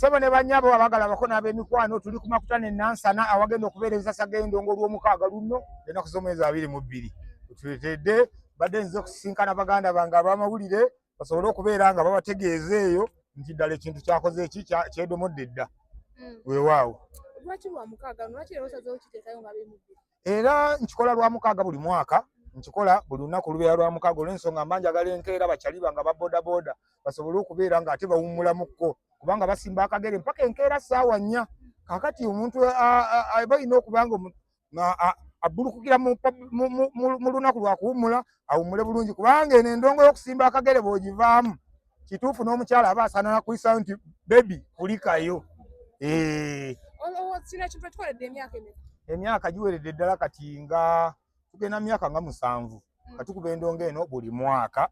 Sebo ne banyabo abagala bakona ab'emikwano tuli ku Makutano e Nansana awagenda okubeereza Sagendo olw'omukaaga luno ennaku z'omwezi 22 tuletedde badde nze okusinkana baganda bange ab'amawulire basobole okubeera nga babategeeza eyo nti ddala ekintu kyakoze eki kyedomodde dda weewaawo. Lwaki lwa mukaaga lwaki era osazeewo kiteekayo nga bemudde? Era nkikola lwa mukaaga buli mwaka, nkikola buli lunaku lubeera lwa mukaaga olw'ensonga mbanjagala enkeera bakyali bange ba bodaboda basobole okubeera nga ate bawummulamuko kubanga basimba akagere mpaka enkeera ssaawa 4. Kaakati omuntu balina okubanga abbulukukira mu lunaku lwa kuwummula awummule bulungi kubanga eno endongo y'okusimba akagere bw'ogivaamu kituufu n'omukyala aba asaana nakuyisayo nti bebi kulikayo. Kino ekintu ekikoledde emyaka emeka? Emyaka giweredde ddala kati nga tugenda myaka nga 7 katukuba endongo eno buli mwaka.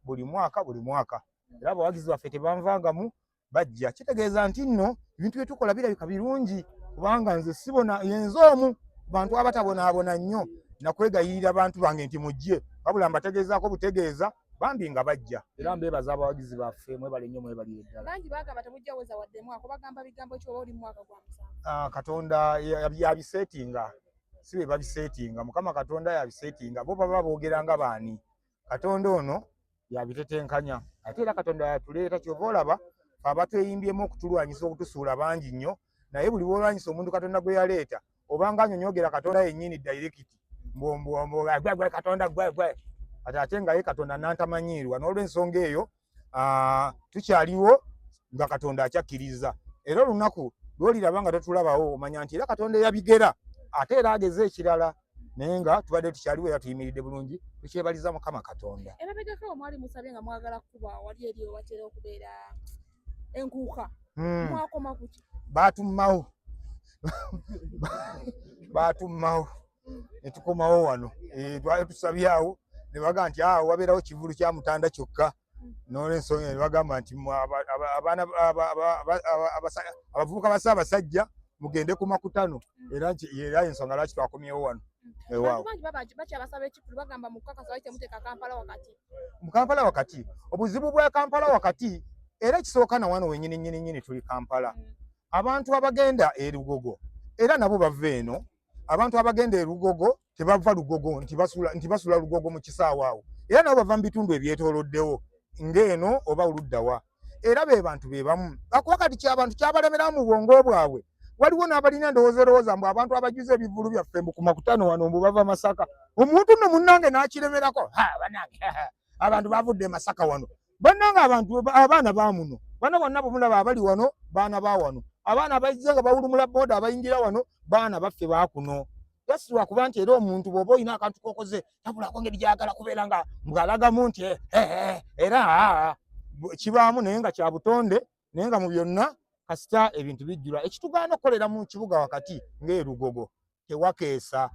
Era abawagizi baffe tebanvangamu bajja kitegeeza nti nno ebintu bye tukola birabika birungi kubanga nze sibona yenza omu bantu abatabonaabona nnyo nakwegayirira abantu bange nti mujje wabula mbategeezaako butegeeza bambi nga bajja era mbeebaza abawagizi baffe mwebale nnyo mwebali eddala. Bangi bagamba temujja weza wadde mwaka bagamba bigambo ekyoba oli mwaka gwa musanvu. Katonda yabiseetinga si be babiseetinga Mukama Katonda yabiseetinga bo baba boogera nga baani. Katonda ono yabitetenkanya ate era Katonda yatuleeta kyova olaba abatweyimbyemu okutulwanyisa okutusuula bangi nnyo naye buli bwolwanyisa omuntu Katonda gwe yaleeta obanga anyonyogera Katonda yennyini direct gwe Katonda gwe ate nga ye Katonda nantamanyiirwa n'olw'ensonga eyo tukyaliwo nga Katonda akyakkiriza era olunaku lwoliraba nga tetulabawo omanya nti era Katonda eyabigera ate era ageze ekirala naye nga tubadde tukyaliwo era tuyimiridde bulungi tukyebaliza Mukama Katonda. Emabegako mwali musabye nga mwagala kuba wali eri ewatera okubeera enkuuka mwakoma kuki? Batummawo ne tukomawo wano twali tusabyawo ne baga nti wabeerawo kivulu kya Mutanda kyokka n'olw'ensonga ne bagamba nti abavubuka ba Ssaabasajja mugende ku Makutano era ensonga lwaki twakomyewo wano. Mu Kampala wakati obuzibu bwa Kampala wakati era kisooka na wano wennyini tuli Kampala abantu abagenda e Lugogo era nabo bava eno. Abantu abagenda e Lugogo tebava Lugogo nti basula Lugogo mu kisaawa awo era nabo bava mu bitundu ebyetooloddewo ng'eno oba oluddawa era be bantu be bamu akuba kati ky'abantu kyabalemera mu bwongo bwabwe. Waliwo n'abalina ndowooza mbu abantu abajuze ebivulu byaffe ku Makutano wano mbu bava Masaka omuntu nno munnange n'akiremerako banange abantu bavudde Masaka wano bannange abantu abaana ba muno bano bonna bwemulaba abali wano baana ba wano abaana abazze nga bawulumula booda abayingira wano baana baffe baakuno yasirwa kuba nti era omuntu bw'oba olina akantu kokoze tabulako ngeri gyagala kubeera nga mbw'alagamu nti era kibaamu naye nga kya butonde naye nga mu byonna kasita ebintu bijjula ekitugaana okukolera mu kibuga wakati ng'e Lugogo tewakeesa.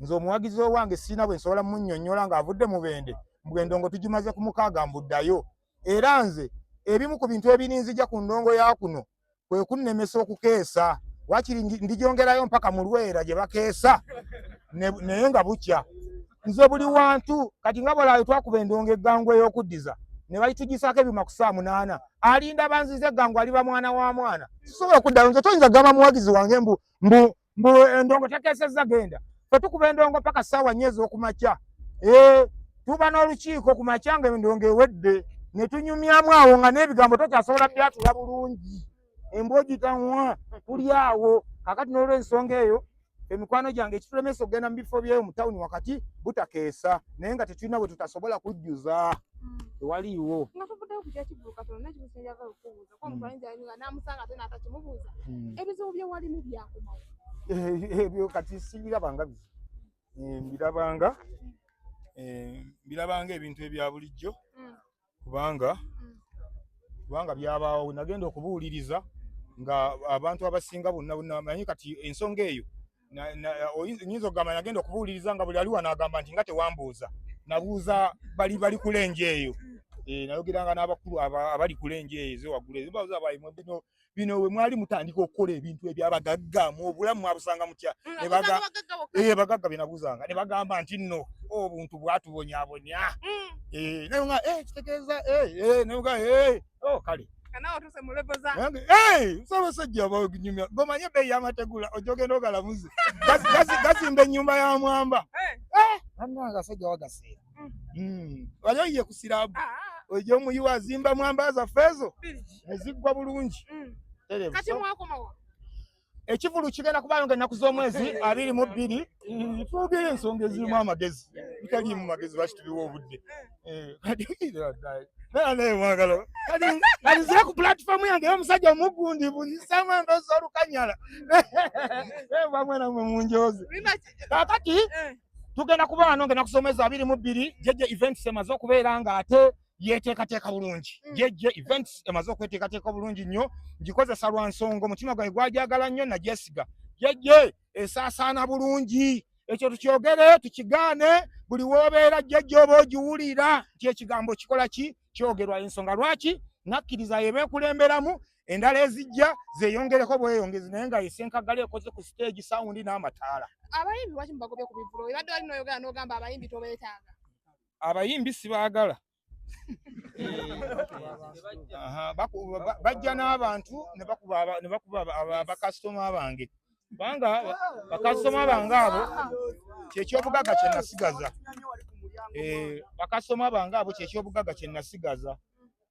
Nze omuwagizi owange sirina bwe nsobola munnyonnyola ng'avudde mu Bende ngo tugimaze ku mukaaga mbuddayo era nze ebimu ku bintu ebininzija ku ndongo ya kuno kwe kunnemesa okukeesa wakiri ndigyongerayo mpaka mu Lwera gye bakeesa naye nga bukya. Nze buli wantu kati nga bwolaayo twakuba endongo eggangu ey'okuddiza ne bayitugisaako ebyuma ku 8 alinda banzize eggangu aliba mwana wa mwana sisobola okuddayo. Nze toyinza gamba muwagizi wange mbu endongo tekeesezza genda fe tukuba endongo paka ssaawa 4 ez'okumakya tuba n'olukiiko ku makya nga endongo ewedde ne tunyumyamu awo nga n'ebigambo tokyasobola byatula bulungi embogitawa tuli awo. Kakati n'olw'ensonga eyo emikwano gyange ekitulemesa okugenda mu bifo byeyo mu tawuni wakati butakeesa naye nga tetulina bwe tutasobola kujjuza tewaliiwo. Ebyo kati sibirabanga mbirabanga ebintu ebya bulijjo kubanga byabaawo nagenda okubuuliriza nga abantu abasinga bonna manyi kati ensonga eyo oyinza okugamba nagenda okubuuliriza nga buli ali wano agamba nti nga tewambuuza nabuuza bali kulenje eyo nayogeranga n'abakulu abali kulenje eyo ezowaggulu ezibauza abayimu bino we mwali mutandika okukola ebintu ebyabagagga mu obulamu mwabusanga mutya bagagga bye nabuuzanga ne bagamba nti nno obuntu bwatubonyaabonya naye nga kitegeeza naye nga kale Kanawo tuse muleboza. Saba sajja baginyumya. Gomanye bei y'amategula ojogenda ogalamuze. Gazimba ennyumba ya mwamba. Annanga sajja wagaseera. Wali oyiye ku sirabu. Ojo omuyiwa azimba mwamba zaffe eziggwa bulungi. Kati mwakomawo. Ekivulu kigenda kubaayo ng'ennaku z'omwezi 22 twogere ensonga ezirimu amagezi bitaliimu magezi lwaki tuliwo obudde naye mwagalo kati nzire ku platform yange y'omusajja omugundivu nzisamu endoozi olukanyala bamwenamwe munjoze kakati tugenda kuba wano ng'ennaku z'omwezi 22 jeje events emaze okubeera ng'ate yeteekateeka bulungi jeje events emaze okweteekateeka bulungi nnyo ngikozesa lwa nsonga omutima gwange gwajagala nnyo nagyesiga jeje esaasaana bulungi ekyo tukyogere tukigaane buli w'obeera jeje oba ogiwulira nti ekigambo kikola ki kyogerwa ensonga lwaki nakkiriza yebeekulemberamu endala ezijja zeeyongereko bweyongezi naye nga esenkagala ekoze ku stage sawundi n'amataala. Abayimbi lwaki mubagobye ku bivulo ebadde wali n'oyogera n'ogamba abayimbi tobeetaaga? Abayimbi sibaagala. Bajja n'abantu ne bakuba bakasitoma bange kubanga bakasitoma bange abo kyekyobugagga kye nasigaza. Bakasitoma bange abo kyekyobugagga kye nasigaza.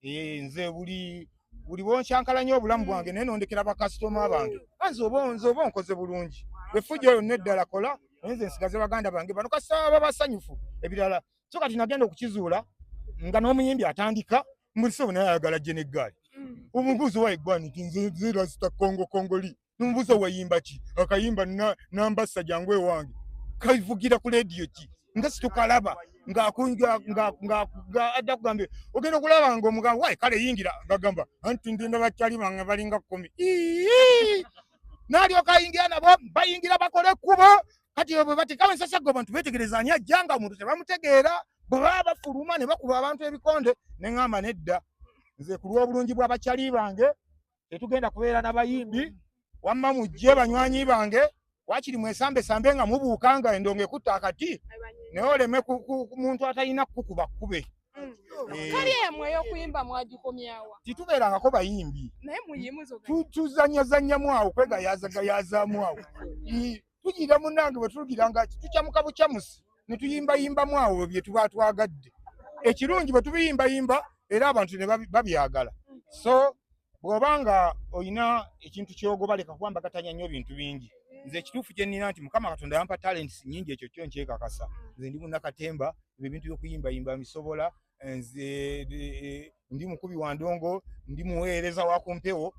Nze buli bwonkyankalanya obulamu bwange naye nondekera bakasitoma bange nze oba onkoze bulungi effujjo yonna eddala kola naye nze nsigaze baganda bange bano kasita baba basanyufu ebirala so kati nagenda okukizuula nga n'omuyimbi atandika muliso naye ayagala gye n'eggaali omubuuzo wayiggwani nti nze rasita kongoli n'omubuuzo wayimba ki akayimba nambassa jangu ewange kavugira ku leediyo ki nga situkalaba ng'adda kugambe ogenda okulaba ng'omugamba wayi kale yingira ngagamba anti ndinda bakyali bange balinga 10 n'alyoka ayingira nabo bayingira bakole ekkubo kati bwe batekawo ensasaggo abantu beetegereza ani ajja nga omuntu tebamutegeera bwe baba bafuluma ne bakuba abantu ebikonde ne ŋŋamba nedda nze ku lw'obulungi bw'abakyali bange tetugenda kubeera n'abayimbi wamma mujje banywanyi bange wakiri mwesambesambe nga mubuuka nga endongo ekutta akati naye oleme ku muntu atalina kukuba kkube. Kali emmwe ey'okuyimba mwagikomyawa? Titubeerangako bayimbi naye muyimuzo tuzanyazannyamu awo kwegayazaamu awo tugira munnange bwe tugira nga tukyamuka bukyamusi ne tuyimbayimbamu awo bye tuba twagadde ekirungi bwe tubiyimbayimba era abantu ne babyagala. So bw'obanga olina ekintu kyogoba leka kuwambagatanya nnyo bintu bingi. Nze ekituufu kye nnina nti Mukama Katonda yampa talents nnyingi, ekyo kyo nkyekakasa. Nze ndi munnakatemba ebintu by'okuyimbayimba mbisobola. Nze ndi mukubi wa ndongo, ndi muweereza wa ku mpewo,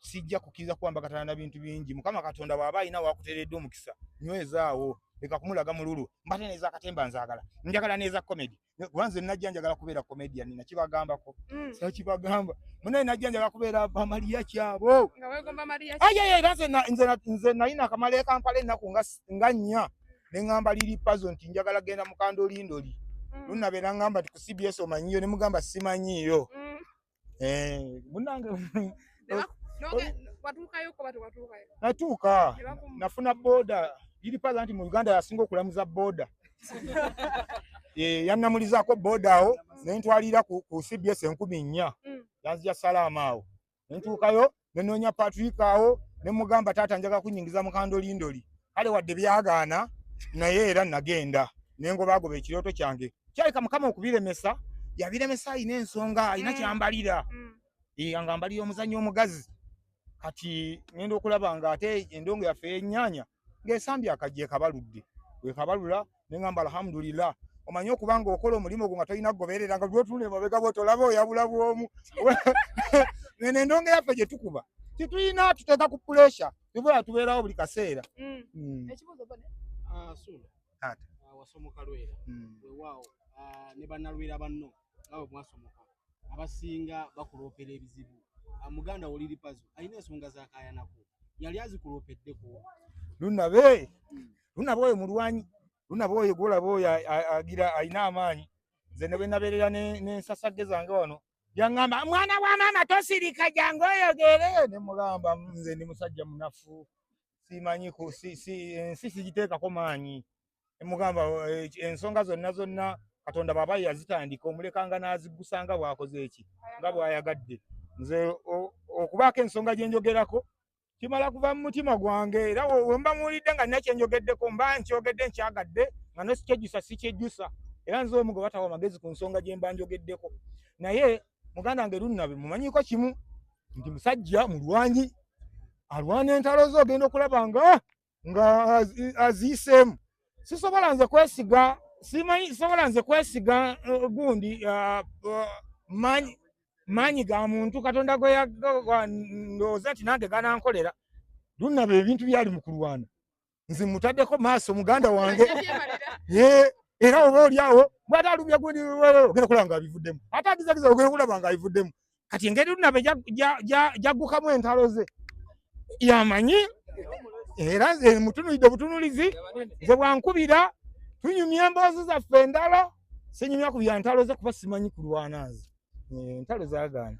sijja kukkiriza kuwambagatana na bintu bingi. Mukama Katonda bw'aba alina wakuteeredde omukisa nywezaawo leka kumulaga mululu mbate neza akatemba nzaagala njagala neza comedy wanze najja njagala kubeera comedian nakibagambako sakibagamba munaye najja njagala kubeera bamaliya kyabo nga wegomba Maria nze nalina akamala Kampala ennaku nga nnya ne ngamba liri puzzle nti njagala genda mu Kandolindoli lunabeera ngamba nti ku CBS omanyiyo ne mugamba simanyiyo munange watuukayo ko watuukayo natuuka nafuna boda liri puzzle nti mu Uganda yasinga okulamuza boda yannamulizaako boda awo ne ntwalira ku CBS 1000 yanzija salaama awo ne ntuukayo ne noonya Patrick awo ne mugamba taata njagala kunyingiza mu Kandolindoli kale wadde byagaana naye era nagenda ne ngobaagoba ekirooto kyange kyaleka Mukama okubiremesa yabiremesa alina ensonga alina kyambalira nga mbalira omuzannyo omugazi kati ngenda okulaba nga ate endongo yaffe y'ennyaanya ng'esambye akajje kabaludde we kabalula ne ngamba alhamdulillah omanyi okubanga okola omulimu gwo nga tolina kugoberera nga lwotule mabega bwo tolaba oyabula bwomu n'endongo yaffe gye tukuba titulina tuteeka ku pressure tubula tubeerawo buli kaseera. Ekibuuzo bone Sula taata wasomoka lwera weewaawo ne bannalwera banno abo mwasomoka abasinga bakuloopera ebizibu muganda wo liri puzzle alina ensonga z'akaayanako yali azikuloopeddeku lunabe oyo mulwanyi lunabe oyo gwolaba oyo agira alina amaanyi nze ne bwe nabeerera n'ensasagge zange wano yaŋŋamba mwana wa maama tosirika jangu oyogere ne mugamba nze ndi musajja munafu simanyiku ensi sigiteekako maanyi ne mugamba ensonga zonna Katonda baba yazitandika omulekanga n'azigusanga bw'akoze eki nga bw'ayagadde nze okubaako ensonga gye njogerako kimala kuva mu mutima gwange era we mba muwulidde nga nina kye njogeddeko mba nkyogedde nkyagadde nga nosikyejusa sikyejjusa era nze omu gwe batawa amagezi ku nsonga gye mba njogeddeko naye muganda wange Lunnabe mumanyiiko kimu nti musajja mulwanyi alwana entalo ze ogenda okulaba nga aziiseemu sisobola nze kwesiga sobola nze kwesiga gundi maanyi ga muntu Katonda gwe ndowooza nti nange ganankolera Lunnabe ebintu byali mu kulwana nze mutaddeko maaso muganda wange era oba oliawo bw'ate alumya gundi ogenda kulaba nga abivuddemu ate agizagiza ogenda kulaba nga abivuddemu kati engeri Lunnabe jaggukamu entalo ze yamanyi era nze mutunulidde butunulizi nze bwankubira tunyumya emboozi zaffe endala sinyumya kubya ntalo ze kuba simanyi kulwana nze entalo zaagaana